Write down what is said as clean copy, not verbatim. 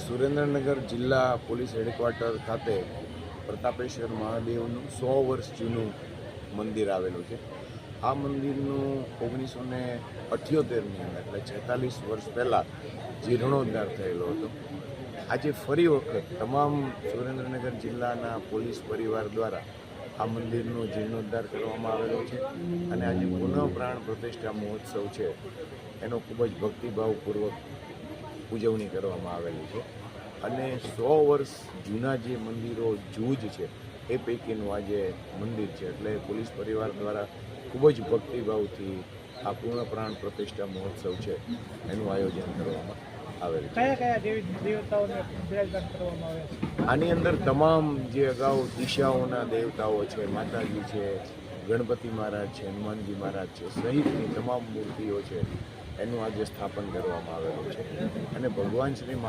સુરેન્દ્રનગર જિલ્લા police headquarter ખાતે પ્રતાપેશ્વર મહાદેવનું 100 વર્ષ જૂનું મંદિર આવેલું છે. આ મંદિરનું 1978ની અંદર એટલે 46 વર્ષ પહેલાં જીર્ણોદ્ધાર થયેલો હતો. આજે ફરી વખત તમામ સુરેન્દ્રનગર જિલ્લાના પોલીસ પરિવાર દ્વારા આ મંદિરનો જીર્ણોદ્ધાર કરવામાં આવેલો છે અને આજે પુનઃ પ્રાણ પ્રતિષ્ઠા મહોત્સવ છે એનો ખૂબ જ ભક્તિભાવપૂર્વક ઉજવણી કરવામાં આવેલી છે. અને 100 વર્ષ જૂના જે મંદિરો જૂજ છે એ પૈકીનું આજે મંદિર છે, એટલે પોલીસ પરિવાર દ્વારા ખૂબ જ ભક્તિભાવથી આ પૂર્ણ પ્રાણ પ્રતિષ્ઠા મહોત્સવ છે એનું આયોજન કરવામાં આવેલું છે. કયા કયા દેવી દેવતાઓને બિરાજમાન કરવામાં આવે છે? આની અંદર તમામ જે અગાઉ દિશાઓના દેવતાઓ છે, માતાજી છે, ગણપતિ મહારાજ છે, હનુમાનજી મહારાજ છે સહિતની તમામ મૂર્તિઓ છે એનું આજે સ્થાપન કરવામાં આવેલું છે અને ભગવાન શ્રી